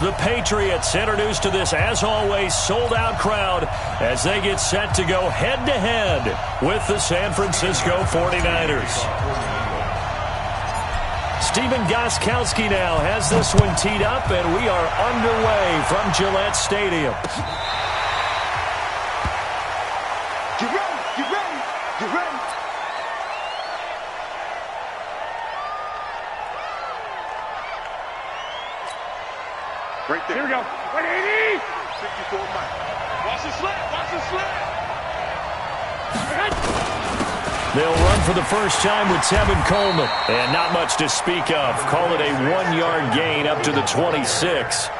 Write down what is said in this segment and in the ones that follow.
The Patriots introduced to this, as always, sold-out crowd as they get set to go head-to-head with the San Francisco 49ers. Steven Gostkowski now has this one teed up, and we are underway from Gillette Stadium. Get ready, get ready, get ready. Right there. Here we go. 180. 54 Mike. Watch the slant. Watch the slant. They'll run for the first time with Tevin Coleman. And not much to speak of. Call it a 1-yard gain up to the 26.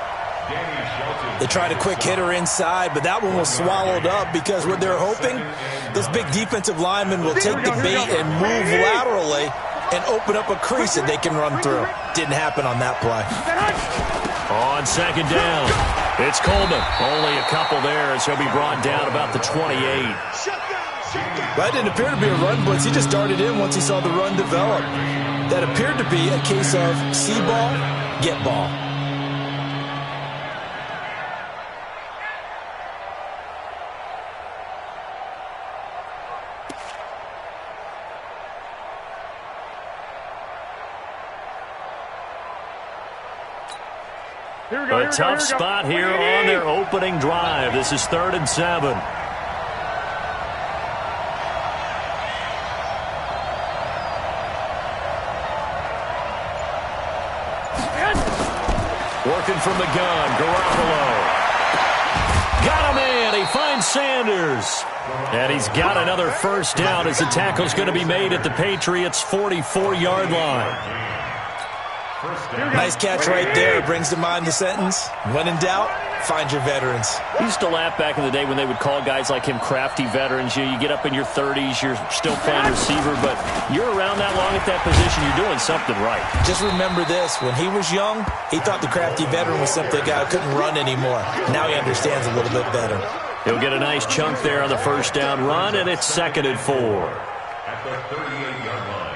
They tried a quick hitter inside, but that one was swallowed up because what they're hoping, this big defensive lineman will take the bait and move laterally and open up a crease that they can run through. Didn't happen on that play. On second down, it's Coleman. Only a couple there as he'll be brought down about the 28. That didn't appear to be a run blitz. He just darted in once he saw the run develop. That appeared to be a case of see ball, get ball. A tough spot here on their opening drive. This is 3rd and 7. Working from the gun, Garoppolo. Got him in. He finds Sanders. And he's got another first down as the tackle's going to be made at the Patriots' 44-yard line. Nice catch right there. Brings to mind the sentence, when in doubt, find your veterans. I used to laugh back in the day when they would call guys like him crafty veterans. You get up in your 30s, you're still playing receiver, but you're around that long at that position, you're doing something right. Just remember this. When he was young, he thought the crafty veteran was simply a guy who couldn't run anymore. Now he understands a little bit better. He'll get a nice chunk there on the first down run, and it's 2nd and 4. At the 38-yard line.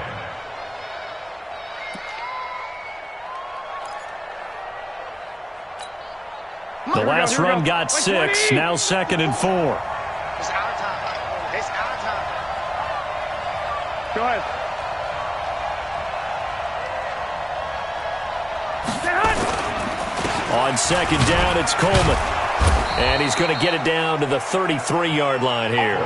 The last run got 6. Now 2nd and 4. It's our time. It's our time. Go ahead. On second down, it's Coleman. And he's going to get it down to the 33-yard line here.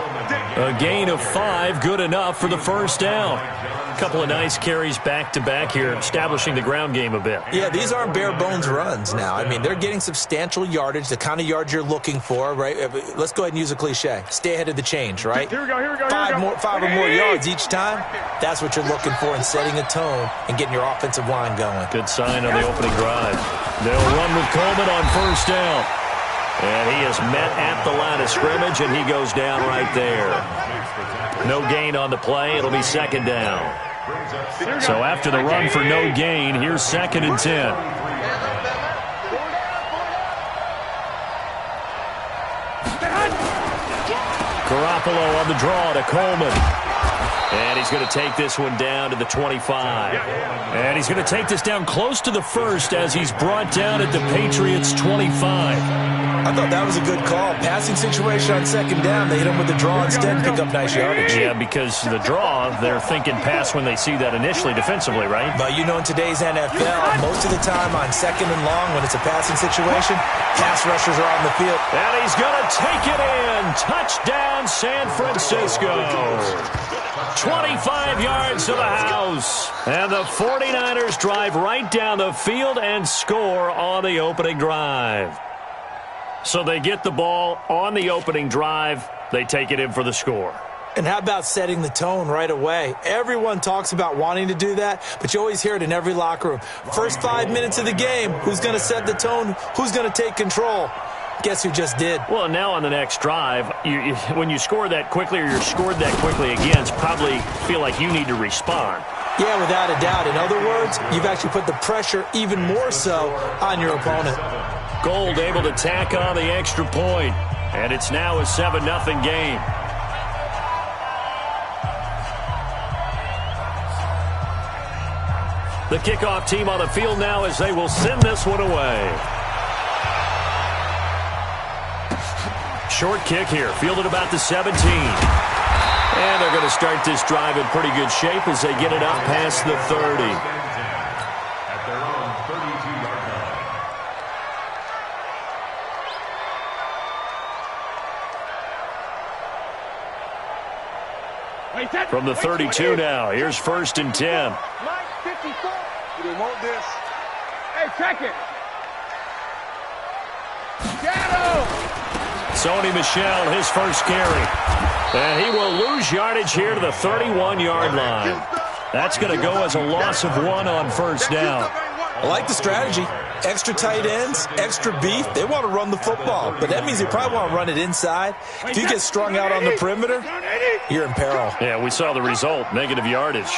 A gain of 5, good enough for the first down. A couple of nice carries back-to-back here, establishing the ground game a bit. Yeah, these aren't bare-bones runs now. I mean, they're getting substantial yardage, the kind of yards you're looking for, right? Let's go ahead and use a cliche. Stay ahead of the change, right? Here we go, here we go. Five or more yards each time. That's what you're looking for in setting a tone and getting your offensive line going. Good sign on the opening drive. They'll run with Coleman on first down. And he is met at the line of scrimmage, and he goes down right there. No gain on the play. It'll be 2nd down. So after the run for no gain, here's 2nd and 10. Garoppolo on the draw to Coleman. And he's going to take this one down to the 25. And he's going to take this down close to the first as he's brought down at the Patriots' 25. I thought that was a good call. Passing situation on 2nd down. They hit him with the draw instead and pick up nice yardage. Yeah, because the draw, they're thinking pass when they see that initially defensively, right? But you know, in today's NFL, most of the time on 2nd and long, when it's a passing situation, pass rushers are on the field. And he's going to take it in. Touchdown, San Francisco. 25 yards to the house. And the 49ers drive right down the field and score on the opening drive. So they get the ball on the opening drive. They take it in for the score. And how about setting the tone right away? Everyone talks about wanting to do that, but you always hear it in every locker room. First 5 minutes of the game, who's going to set the tone? Who's going to take control? Guess who just did? Well, now on the next drive, when you score that quickly or you're scored that quickly again, probably feel like you need to respond. Yeah, without a doubt. In other words, you've actually put the pressure even more so on your opponent. Gold able to tack on the extra point, and it's now a 7-0 game. The kickoff team on the field now as they will send this one away. short kick here, fielded about the 17. And they're going to start this drive in pretty good shape as they get it up past the 30. At their own 32-yard line. From the 32 now, here's 1st and 10. Mike, 54. You didn't want this. Hey, check it. Sony Michel, his first carry. And he will lose yardage here to the 31-yard line. That's going to go as a loss of 1 on 1st down. I like the strategy. Extra tight ends, extra beef. They want to run the football, but that means they probably want to run it inside. If you get strung out on the perimeter, you're in peril. Yeah, we saw the result, negative yardage.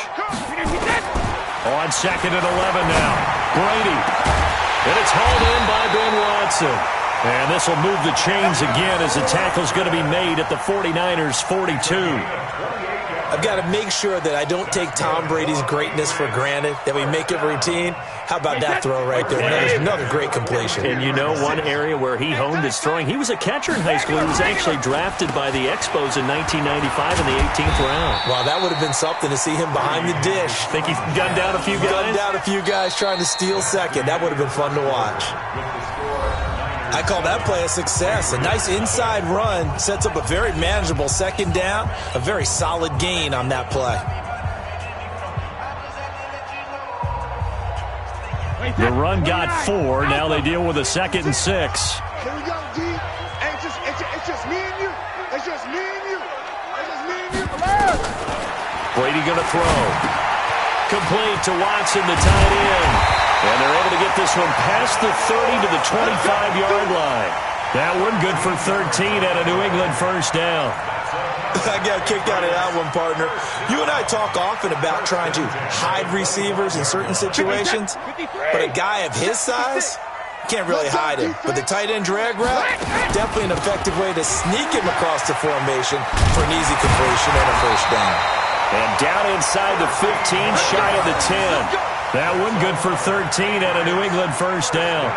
On 2nd and 11 now. Brady. And it's hauled in by Ben Watson. And this will move the chains again as the tackle's going to be made at the 49ers' 42. I've got to make sure that I don't take Tom Brady's greatness for granted, that we make it routine. How about that throw right there? Another great completion. And you know one area where he honed his throwing? He was a catcher in high school. He was actually drafted by the Expos in 1995 in the 18th round. Wow, that would have been something to see him behind the dish. Think he gunned down a few guys? Gunned down a few guys trying to steal second. That would have been fun to watch. I call that play a success. A nice inside run sets up a very manageable 2nd down. A very solid gain on that play. The run got 4. Now they deal with a 2nd and 6. Here we go, D. It's just me and you. It's just me and you. It's just me and you. Brady going to throw. Complete to Watson, the tight end. And they're able to get this one past the 30 to the 25-yard line. That one good for 13 at a New England 1st down. I got kicked out of that one, partner. You and I talk often about trying to hide receivers in certain situations, but a guy of his size can't really hide him. But the tight end drag route, definitely an effective way to sneak him across the formation for an easy completion and a 1st down. And down inside the 15, shy of the 10. That one good for 13 at a New England 1st down.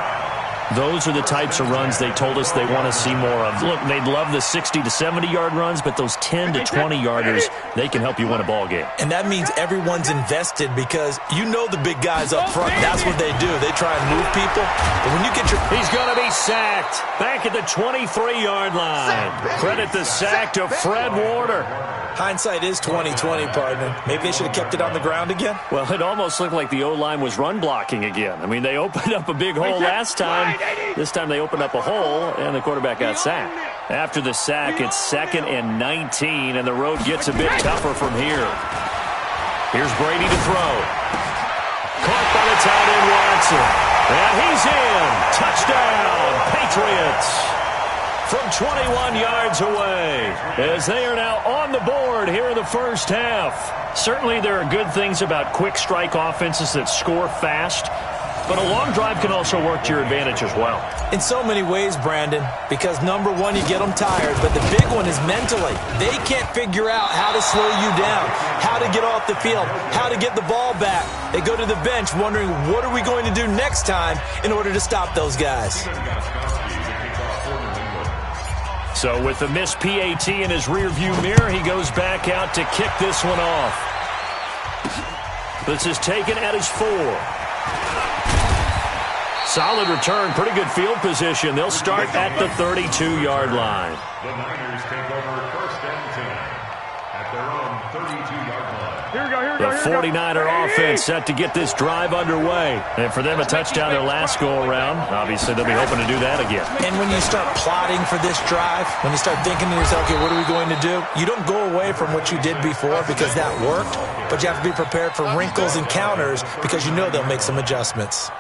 Those are the types of runs they told us they want to see more of. Look, they'd love the 60 to 70-yard runs, but those 10 to 20-yarders, they can help you win a ball game. And that means everyone's invested because you know the big guys up front. That's what they do. They try and move people. But when you get your... He's going to be sacked back at the 23-yard line. Credit the sack to Fred Warner. Hindsight is 20/20, partner. Maybe they should have kept it on the ground again. Well, it almost looked like the O-line was run blocking again. I mean, they opened up a big hole last time. This time they opened up a hole, and the quarterback got sacked. After the sack, it's 2nd and 19, and the road gets a bit tougher from here. Here's Brady to throw. Caught by the tight end, Watson. And he's in. Touchdown, Patriots. From 21 yards away, as they are now on the board here in the 1st half. Certainly there are good things about quick strike offenses that score fast, but a long drive can also work to your advantage as well. In so many ways, Brandon, because number one, you get them tired, but the big one is mentally. They can't figure out how to slow you down, how to get off the field, how to get the ball back. They go to the bench wondering, what are we going to do next time in order to stop those guys? So with the missed PAT in his rearview mirror, he goes back out to kick this one off. This is taken at his 4. Solid return, pretty good field position. They'll start at the 32-yard line. The Niners take over 1st and 10 at their own 32-yard line. The 49er offense set to get this drive underway. And for them, a touchdown their last go-around. Obviously, they'll be hoping to do that again. And when you start plotting for this drive, when you start thinking to yourself, okay, what are we going to do? You don't go away from what you did before because that worked, but you have to be prepared for wrinkles and counters because you know they'll make some adjustments.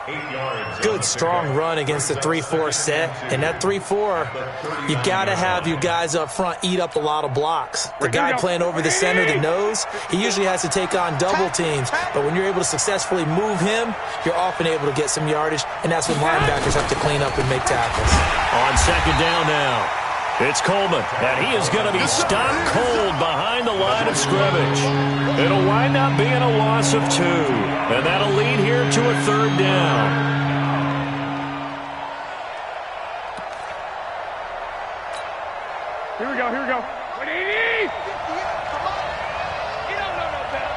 Good, strong run against the 3-4 set. And that 3-4, you got to have your guys up front eat up a lot of blocks. The guy playing over the center, the nose, he usually has to take on double teams. But when you're able to successfully move him, you're often able to get some yardage, and that's when linebackers have to clean up and make tackles. On 2nd down now, it's Coleman, and he is going to be stopped cold behind the line of scrimmage. It'll wind up being a loss of 2, and that'll lead here to a 3rd down. Here we go. 180! Come on! You don't know no better.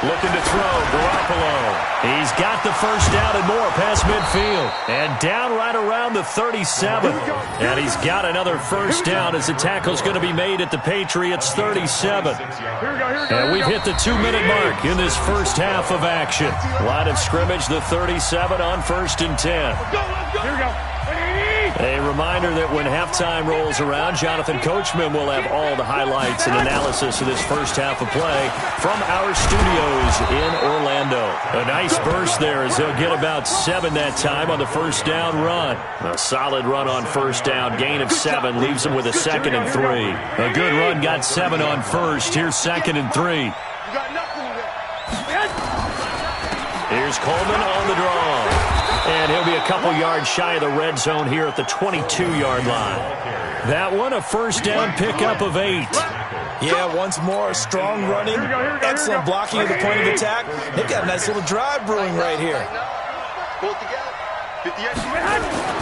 Looking to throw, Garoppolo. He's got the first down and more past midfield. And down right around the 37. And he's got another first down as the tackle's going to be made at the Patriots' 37. And we've hit the 2-minute mark in this first half of action. Line of scrimmage, the 37 on 1st and 10. Here we go. A reminder that when halftime rolls around, Jonathan Coachman will have all the highlights and analysis of this first half of play from our studios in Orlando. A nice burst there as they'll get about 7 that time on the first down run. A solid run on first down, gain of 7, leaves them with a 2nd and 3. A good run, got 7 on first. Here's 2nd and 3. Here's Coleman on the draw. And he'll be a couple yards shy of the red zone here at the 22-yard line. That one, a first down pickup of 8. Yeah, once more, strong running, excellent blocking at the point of attack. They've got a nice little drive brewing right here. Pull it together. 58.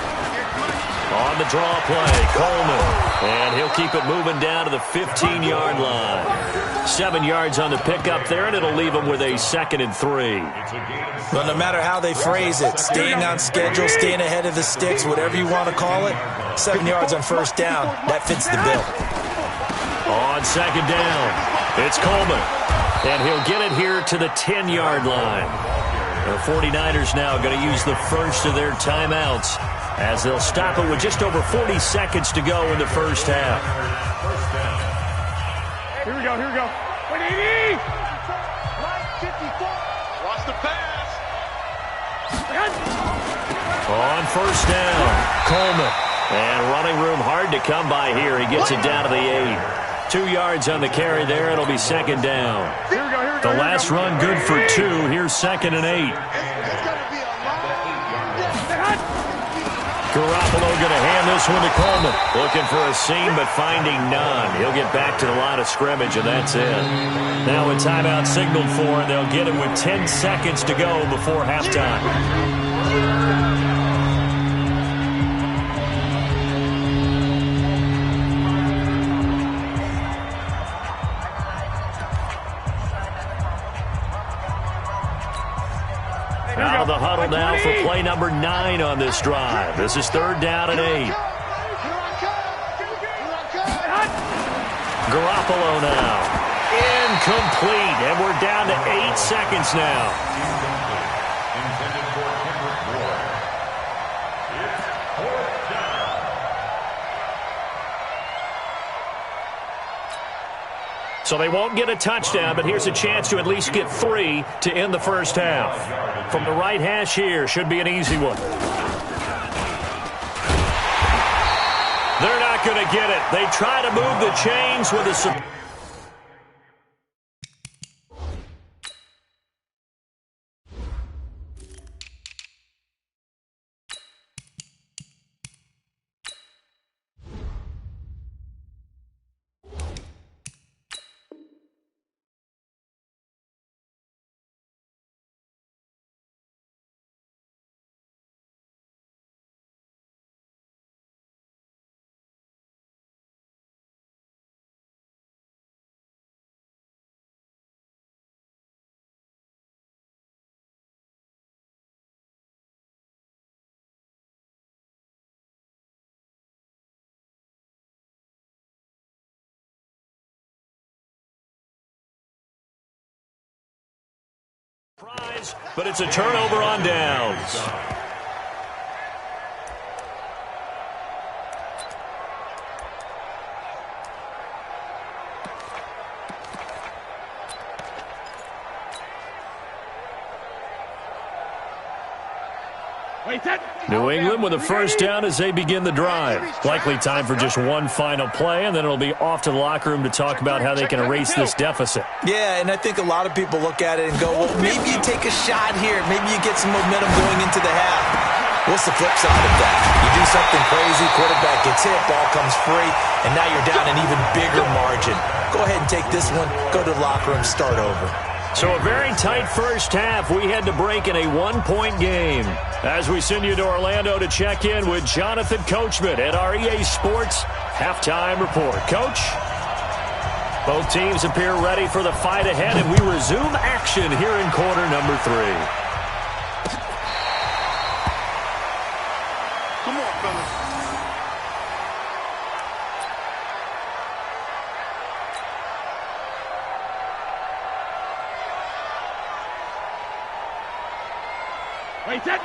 On the draw play, Coleman. And he'll keep it moving down to the 15-yard line. 7 yards on the pickup there, and it'll leave him with a 2nd and 3. Well, no matter how they phrase it, staying on schedule, staying ahead of the sticks, whatever you want to call it, 7 yards on first down, that fits the bill. On 2nd down, it's Coleman. And he'll get it here to the 10-yard line. The 49ers now going to use the first of their timeouts as they'll stop it with just over 40 seconds to go in the first half. Here we go. 180! Line 54. Watch the pass. On first down, Coleman. And running room hard to come by here. He gets it down to the 8. 2 yards on the carry there. It'll be 2nd down. The last run good for 2. Here's 2nd and 8. Garoppolo going to hand this one to Coleman. Looking for a seam, but finding none. He'll get back to the line of scrimmage, and that's it. Now with timeout signaled for, they'll get it with 10 seconds to go before halftime. Out of the huddle now for play number 9 on this drive. This is 3rd down and 8. Garoppolo now. Incomplete. And we're down to 8 seconds now. Intended for Kendrick Ward. It's 4th down. So they won't get a touchdown, but here's a chance to at least get 3 to end the first half. From the right hash here, should be an easy one. They're not going to get it. They try to move the chains with a... But it's a turnover on downs. New England with a first down as they begin the drive. Likely time for just one final play, and then it'll be off to the locker room to talk about how they can erase this deficit. Yeah, and I think a lot of people look at it and go, well, maybe you take a shot here. Maybe you get some momentum going into the half. What's the flip side of that? You do something crazy, quarterback gets hit, ball comes free, and now you're down an even bigger margin. Go ahead and take this one, go to the locker room, start over. So a very tight first half. We had to break in a one-point game. As we send you to Orlando to check in with Jonathan Coachman at our EA Sports Halftime Report. Coach? Both teams appear ready for the fight ahead, and we resume action here in quarter number 3. Come on, fellas.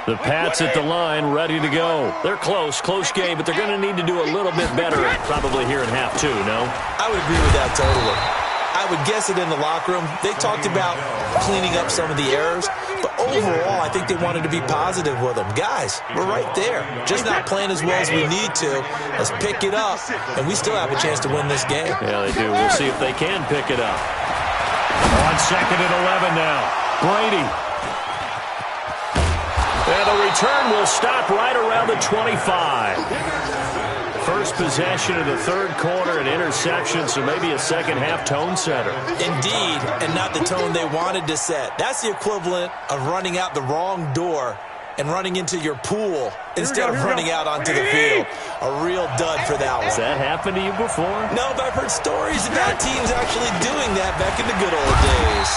The Pats at the line, ready to go. They're close game, but they're going to need to do a little bit better probably here in half 2, no? I would agree with that totally. I would guess it in the locker room. They talked about cleaning up some of the errors, but overall, I think they wanted to be positive with them. Guys, we're right there. Just not playing as well as we need to. Let's pick it up, and we still have a chance to win this game. Yeah, they do. We'll see if they can pick it up. On 2nd and 11 now. Brady. And the return will stop right around the 25. First possession of the third quarter, an interception, so maybe a second-half tone setter. Indeed, and not the tone they wanted to set. That's the equivalent of running out the wrong door and running into your pool instead of running out onto the field. A real dud for that one. Has that happened to you before? No, but I've heard stories about teams actually doing that back in the good old days.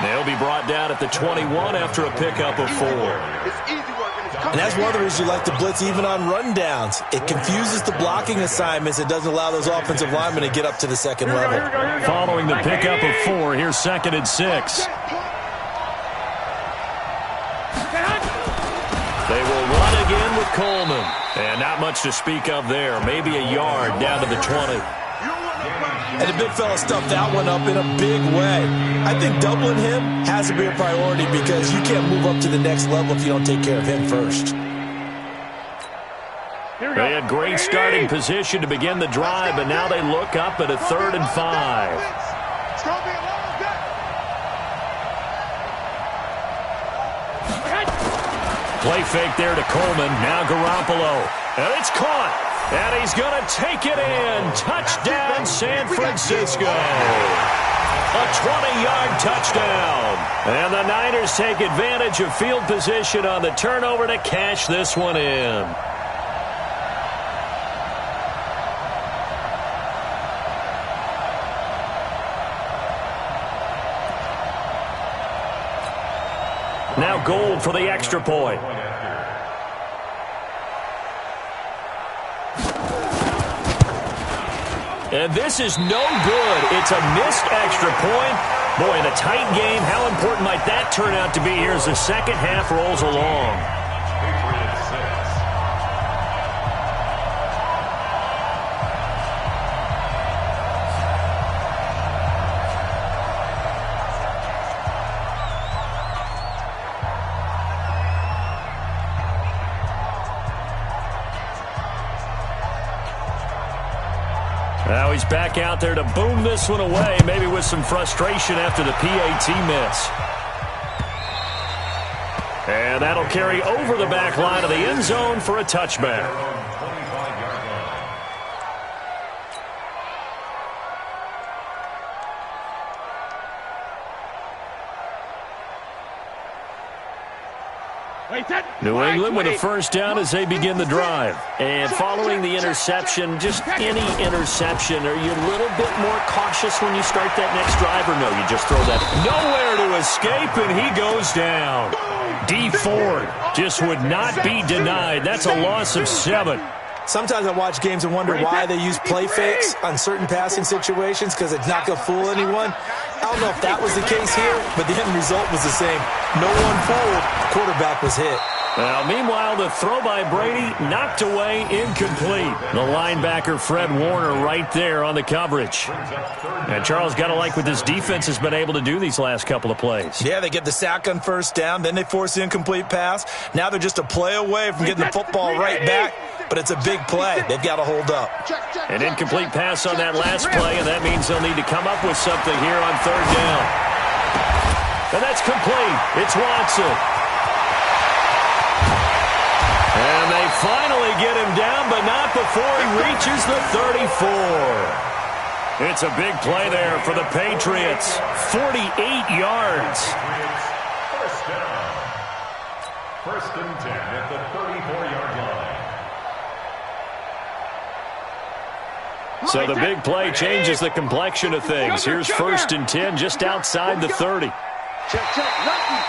They'll be brought down at the 21 after a pickup of 4. And that's one of the reasons you like to blitz even on rundowns. It confuses the blocking assignments. It doesn't allow those offensive linemen to get up to the second level. Following the pickup of 4, here's 2nd and 6. They will run again with Coleman. And not much to speak of there. Maybe a yard down to the 20. And the big fella stuffed that one up in a big way. I think doubling him has to be a priority because you can't move up to the next level if you don't take care of him first. They had great starting position to begin the drive, but now they look up at a 3rd and 5. Play fake there to Coleman. Now Garoppolo. And it's caught. And he's going to take it in. Touchdown, San Francisco. A 20-yard touchdown. And the Niners take advantage of field position on the turnover to cash this one in. Now Gold for the extra point. And this is no good. It's a missed extra point. Boy, in a tight game, how important might that turn out to be here as the second half rolls along? Now he's back out there to boom this one away, maybe with some frustration after the PAT miss. And that'll carry over the back line of the end zone for a touchback. New England with a first down as they begin the drive. And following the interception, just any interception, are you a little bit more cautious when you start that next drive, or no, you just throw that? Nowhere to escape, and he goes down. D Ford just would not be denied. That's a loss of 7. Sometimes I watch games and wonder why they use play fakes on certain passing situations because it's not going to fool anyone. I don't know if that was the case here, but the end result was the same. No one fooled. Quarterback was hit. Now, meanwhile, the throw by Brady knocked away, incomplete. The linebacker, Fred Warner, right there on the coverage. And Charles, got to like what this defense has been able to do these last couple of plays. Yeah, they get the sack on first down, then they force the incomplete pass. Now they're just a play away from getting the football right back, but it's a big play. They've got to hold up. An incomplete pass on that last play, and that means they'll need to come up with something here on third down. And that's complete. It's Watson. And they finally get him down, but not before he reaches the 34. It's a big play there for the Patriots. 48 yards. First down. First and 10 at the 34-yard line. So the big play changes the complexion of things. Here's first and 10 just outside the 30.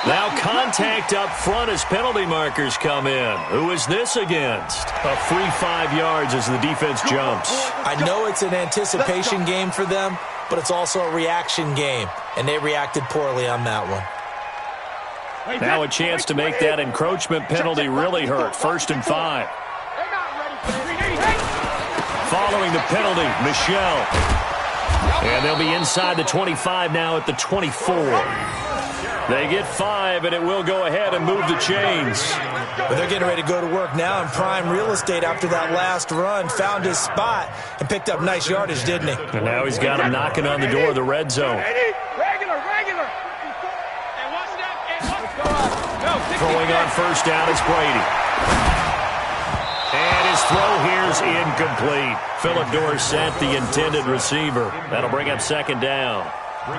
Now contact up front as penalty markers come in. Who is this against? A free 5 yards as the defense jumps. I know it's an anticipation game for them, but it's also a reaction game, and they reacted poorly on that one. Now a chance to make that encroachment penalty really hurt. First and 5. Following the penalty, Michelle. And they'll be inside the 25 now at the 24. They get 5, and it will go ahead and move the chains. But they're getting ready to go to work now in prime real estate after that last run. Found his spot and picked up nice yardage, didn't he? And now he's got him knocking on the door of the red zone. Throwing on first down is Brady. And his throw here's incomplete. Philip Dorsett, the intended receiver. That'll bring up second down.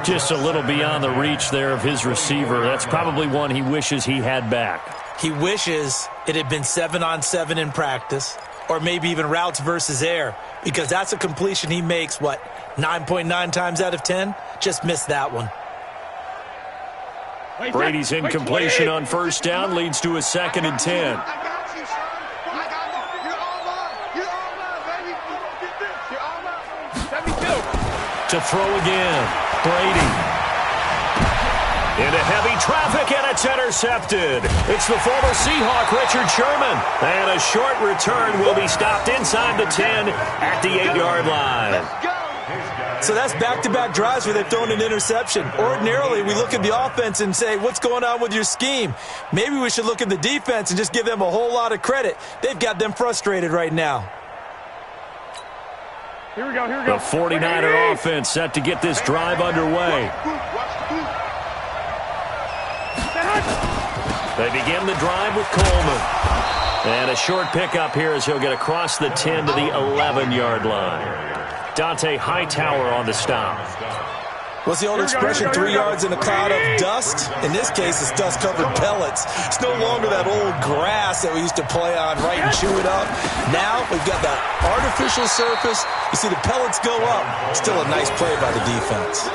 Just a little beyond the reach there of his receiver. That's probably one he wishes he had back. He wishes it had been 7-on-7 in practice, or maybe even routes versus air, because that's a completion he makes, 9.9 times out of 10? Just missed that one. Brady's incompletion on first down leads to a second and 10. To throw again, Brady. Into heavy traffic, and it's intercepted. It's the former Seahawk, Richard Sherman. And a short return will be stopped inside the 10 at the 8-yard line. So that's back-to-back drives where they've thrown an interception. Ordinarily, we look at the offense and say, what's going on with your scheme? Maybe we should look at the defense and just give them a whole lot of credit. They've got them frustrated right now. Here we go, here we go. The 49er offense set to get this drive underway. They begin the drive with Coleman. And a short pickup here as he'll get across the 10 to the 11-yard line. Dante Hightower on the stop. What's the old expression, 3 yards in a cloud of dust? In this case, it's dust-covered pellets. It's no longer that old grass that we used to play on, right, and chew it up. Now we've got that artificial surface. You see the pellets go up. Still a nice play by the defense.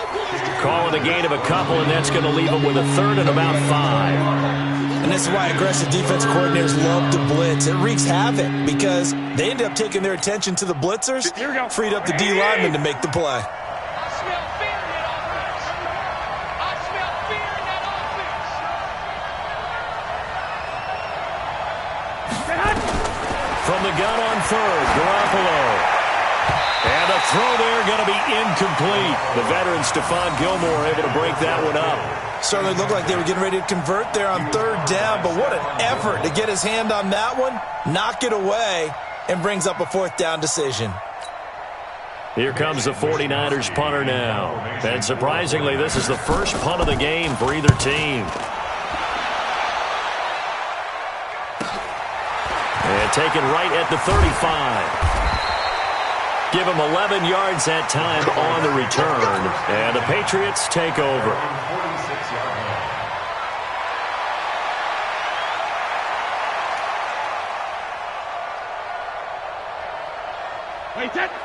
Calling a gain of a couple, and that's going to leave them with a third and about 5. And this is why aggressive defense coordinators love to blitz. It wreaks havoc because they end up taking their attention to the blitzers, freed up the D lineman to make the play. From the gun on third, Garoppolo. And a throw there going to be incomplete. The veteran Stephon Gilmore able to break that one up. Certainly looked like they were getting ready to convert there on third down, but what an effort to get his hand on that one, knock it away, and brings up a fourth down decision. Here comes the 49ers punter now. And surprisingly, this is the first punt of the game for either team. And taken right at the 35. Give him 11 yards that time on the return. And the Patriots take over.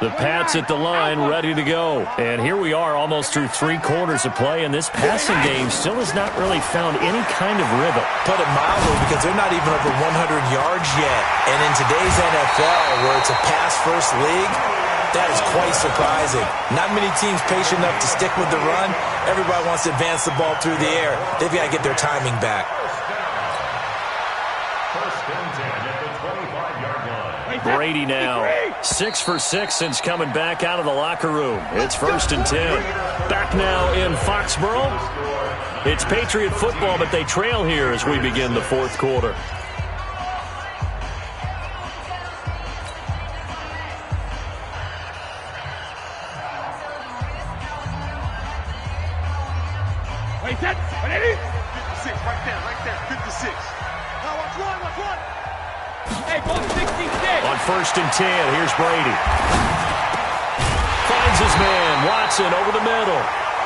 The Pats at the line, ready to go. And here we are almost through 3 quarters of play, and this passing game still has not really found any kind of rhythm. Put it mildly, because they're not even over 100 yards yet. And in today's NFL, where it's a pass-first league, that is quite surprising. Not many teams patient enough to stick with the run. Everybody wants to advance the ball through the air. They've got to get their timing back. Brady now 6 for 6 since coming back out of the locker room. It's first and 10. Back now in Foxborough. It's Patriot football, but they trail here as we begin the fourth quarter. Wait, that. 56, right there, 56. Now watch one. Hey, ball 66. On first and 10, here's Brady. Finds his man. Watson over the middle.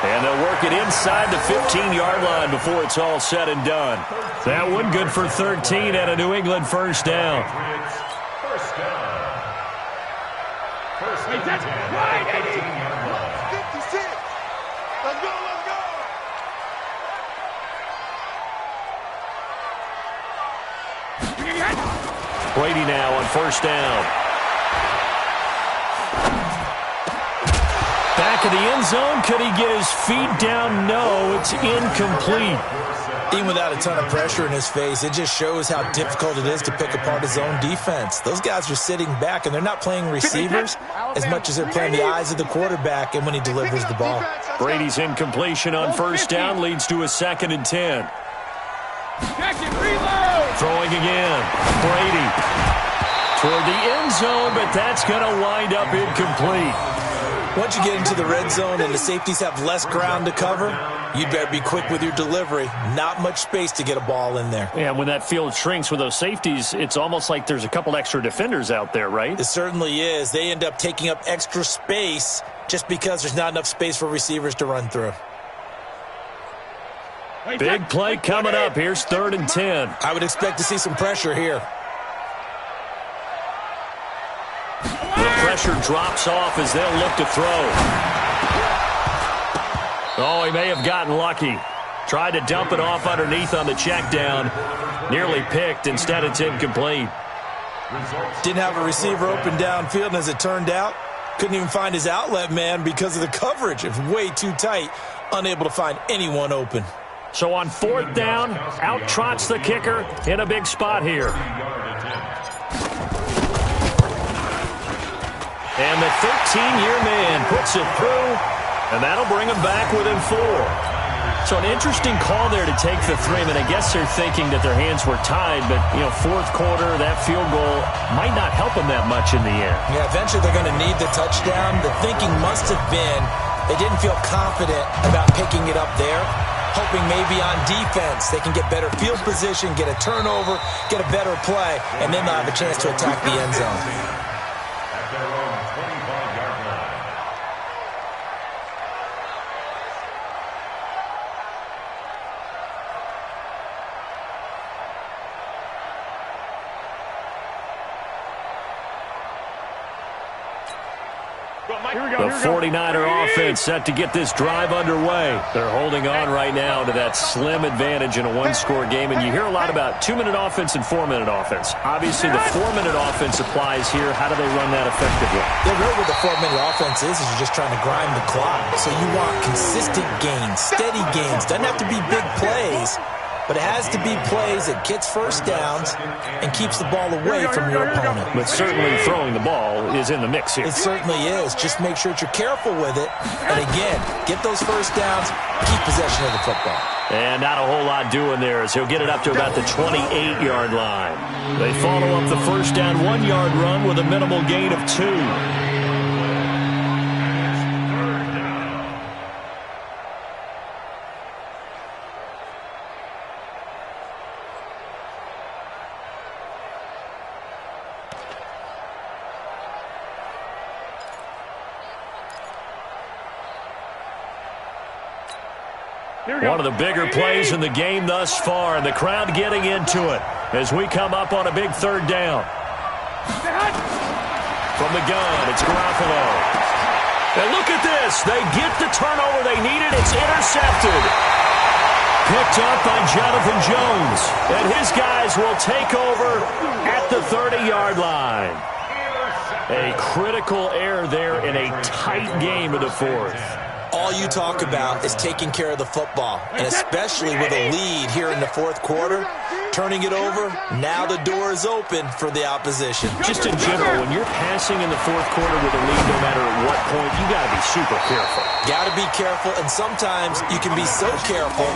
And they'll work it inside the 15-yard line before it's all said and done. That one good for 13 and a New England first down. First down. First Hey, that's right, Eddie. 56. Let's go, let's go. Brady now on first down. Back of the end zone. Could he get his feet down? No, it's incomplete. Even without a ton of pressure in his face, it just shows how difficult it is to pick apart his own defense. Those guys are sitting back, and they're not playing receivers as much as they're playing the eyes of the quarterback and when he delivers the ball. Brady's incompletion on first down leads to a 2nd and 10. Throwing again. Brady toward the end zone, but that's going to wind up incomplete. Once you get into the red zone and the safeties have less ground to cover, you better be quick with your delivery. Not much space to get a ball in there. Yeah, when that field shrinks with those safeties, it's almost like there's a couple extra defenders out there, right? It certainly is. They end up taking up extra space just because there's not enough space for receivers to run through. Big play coming up. Here's 3rd and 10. I would expect to see some pressure here. The pressure drops off as they'll look to throw. Oh, he may have gotten lucky. Tried to dump it off underneath on the check down. Nearly picked. Instead, it's incomplete. Didn't have a receiver open downfield, and as it turned out, couldn't even find his outlet man because of the coverage. It was way too tight. Unable to find anyone open. So on 4th down, out trots the kicker in a big spot here. And the 13-year man puts it through, and that'll bring him back within 4. So an interesting call there to take the 3. I mean, I guess they're thinking that their hands were tied, but, 4th quarter, that field goal might not help them that much in the end. Yeah, eventually they're going to need the touchdown. The thinking must have been they didn't feel confident about picking it up there, hoping maybe on defense they can get better field position, get a turnover, get a better play, and then they'll have a chance to attack the end zone. At their own 25-yard line. The 49er offense set to get this drive underway. They're holding on right now to that slim advantage in a one-score game, and you hear a lot about 2-minute offense and 4-minute offense. Obviously, the 4-minute offense applies here. How do they run that effectively? Yeah, really what the 4-minute offense is you're just trying to grind the clock. So you want consistent gains, steady gains. Doesn't have to be big plays, but it has to be plays that gets first downs and keeps the ball away from your opponent. But certainly throwing the ball is in the mix here. It certainly is. Just make sure that you're careful with it. And again, get those first downs, keep possession of the football. And not a whole lot doing there as he'll get it up to about the 28-yard line. They follow up the first down 1-yard run with a minimal gain of 2. One of the bigger plays in the game thus far, and the crowd getting into it as we come up on a big 3rd down. From the gun, it's Garofalo. And look at this. They get the turnover they needed. It's intercepted. Picked up by Jonathan Jones. And his guys will take over at the 30-yard line. A critical error there in a tight game of the 4th. All you talk about is taking care of the football, and especially with a lead here in the 4th quarter, turning it over, now the door is open for the opposition. Just in general, when you're passing in the 4th quarter with a lead, no matter at what point, you got to be super careful. Got to be careful, and sometimes you can be so careful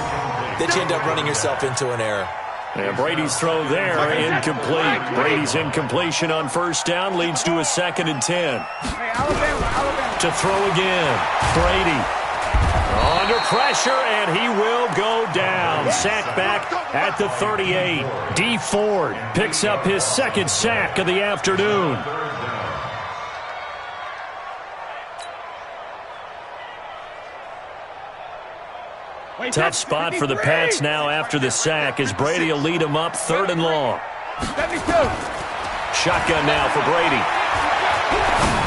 that you end up running yourself into an error. And Brady's throw there, incomplete. Brady's incompletion on first down leads to a 2nd and 10. To throw again, Brady. Under pressure, and he will go down. Sacked back at the 38. D. Ford picks up his 2nd sack of the afternoon. Tough spot for the Pats now after the sack as Brady will lead them up 3rd and long. Shotgun now for Brady.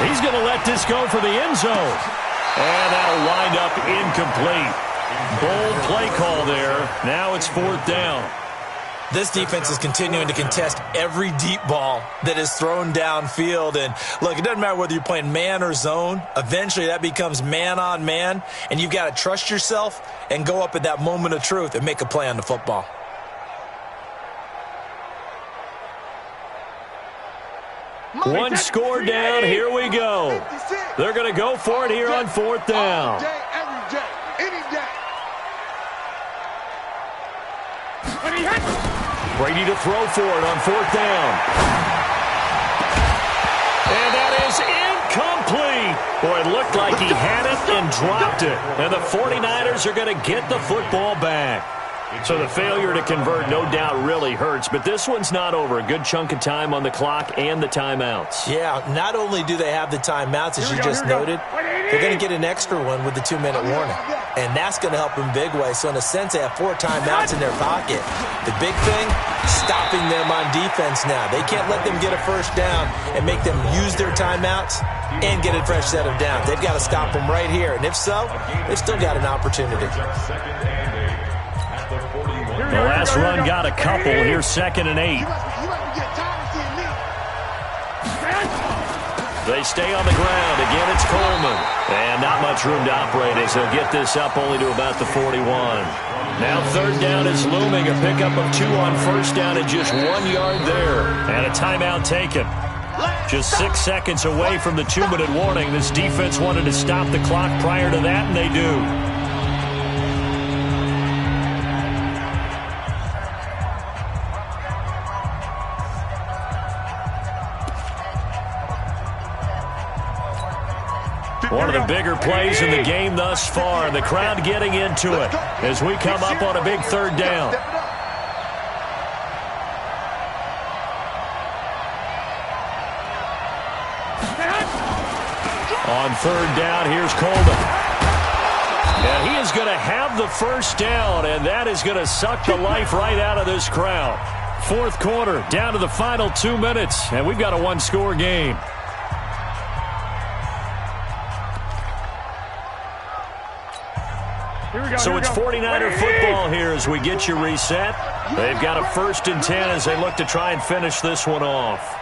He's going to let this go for the end zone. And that'll wind up incomplete. Bold play call there. Now it's 4th down. This defense is continuing to contest every deep ball that is thrown downfield. And, look, it doesn't matter whether you're playing man or zone. Eventually that becomes man on man, and you've got to trust yourself and go up at that moment of truth and make a play on the football. One score down. Here we go. They're going to go for it here on 4th down. Every day, any day. Brady to throw for it on 4th down. And that is incomplete. Boy, it looked like he had it and dropped it. And the 49ers are going to get the football back. So the failure to convert no doubt really hurts, but this one's not over. A good chunk of time on the clock and the timeouts. Yeah, not only do they have the timeouts, as you just noted, they're going to get an extra one with the 2-minute warning. And that's going to help in big way. So in a sense, they have 4 timeouts in their pocket. The big thing, stopping them on defense now. They can't let them get a first down and make them use their timeouts and get a fresh set of downs. They've got to stop them right here. And if so, they've still got an opportunity. The last run got a couple. Here's 2nd and 8. They stay on the ground. Again, it's Coleman. And not much room to operate as he'll get this up only to about the 41. Now 3rd down is looming. A pickup of 2 on 1st down and just 1 yard there. And a timeout taken. Just 6 seconds away from the 2-minute warning. This defense wanted to stop the clock prior to that, and they do. One of the bigger plays in the game thus far. The crowd getting into it as we come up on a big 3rd down. On 3rd down, here's Coleman. And he is going to have the first down, and that is going to suck the life right out of this crowd. 4th quarter, down to the final 2 minutes, and we've got a 1-score game. So it's 49er football here as we get you reset. They've got a 1st and 10 as they look to try and finish this one off.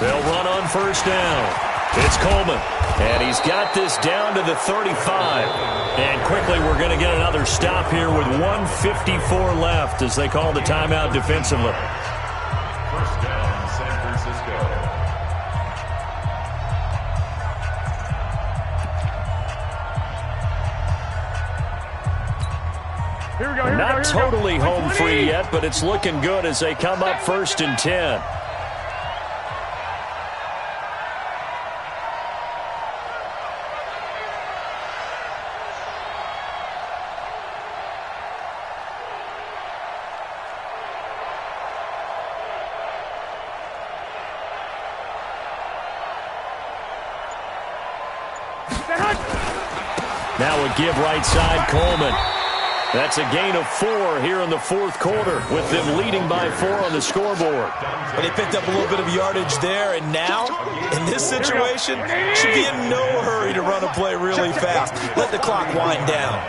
They'll run on 1st down. It's Coleman, and he's got this down to the 35. And quickly we're going to get another stop here with 1:54 left as they call the timeout defensively. 1st down, San Francisco. Not totally home free yet, but it's looking good as they come up 1st and 10. Now a give right side, Coleman. That's a gain of 4 here in the 4th quarter with them leading by 4 on the scoreboard. But they picked up a little bit of yardage there, and now, in this situation, should be in no hurry to run a play really fast. Let the clock wind down.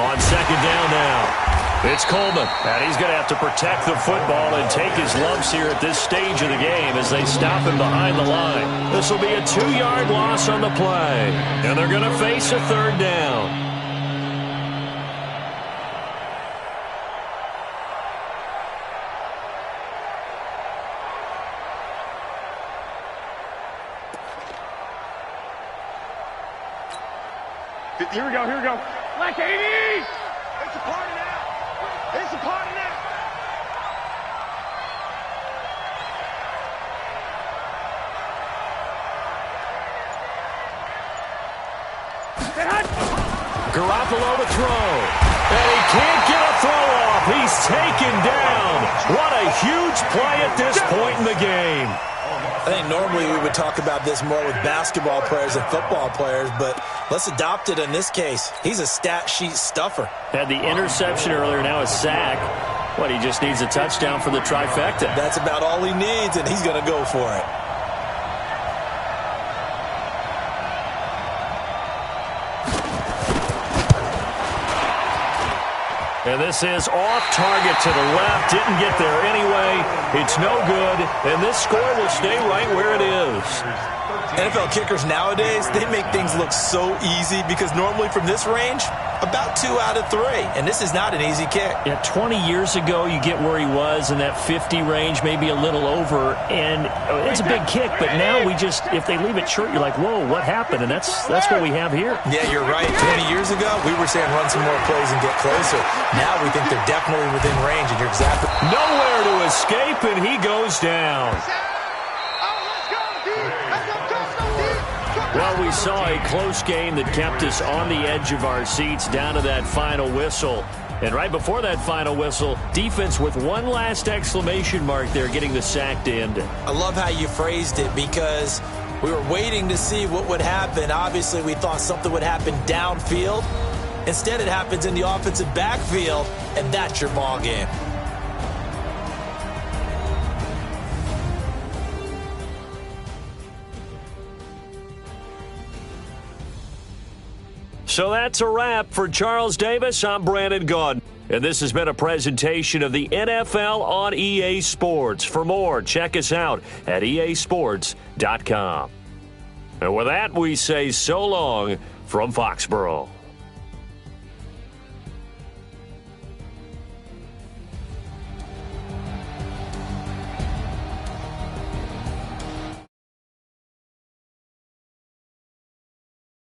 On 2nd down now, it's Coleman, and he's going to have to protect the football and take his lumps here at this stage of the game as they stop him behind the line. This will be a 2-yard loss on the play, and they're going to face a 3rd down. Here we go, here we go. Like 80! It's a party now! It's a party now! Garoppolo to throw. And he can't get a throw off. He's taken down. What a huge play at this point in the game. I think normally we would talk about this more with basketball players and football players, but let's adopt it in this case. He's a stat sheet stuffer. Had the interception earlier, now a sack. What, he just needs a touchdown for the trifecta. That's about all he needs, and he's going to go for it. And this is off target to the left. Didn't get there anyway. It's no good. And this score will stay right where it is. NFL kickers nowadays, they make things look so easy because normally from this range, about 2 out of 3. And this is not an easy kick. Yeah, 20 years ago, you get where he was in that 50 range, maybe a little over. And it's a big kick, but now we just, if they leave it short, you're like, whoa, what happened? And that's what we have here. Yeah, you're right. 20 years ago, we were saying run some more plays and get closer. Now we think they're definitely within range, and you're exactly nowhere to escape, and he goes down. Well, we saw a close game that kept us on the edge of our seats down to that final whistle. And right before that final whistle, defense with one last exclamation mark there, getting the sack to end it. I love how you phrased it because we were waiting to see what would happen. Obviously, we thought something would happen downfield. Instead, it happens in the offensive backfield, and that's your ball game. So that's a wrap for Charles Davis. I'm Brandon Gaudin. And this has been a presentation of the NFL on EA Sports. For more, check us out at easports.com. And with that, we say so long from Foxborough.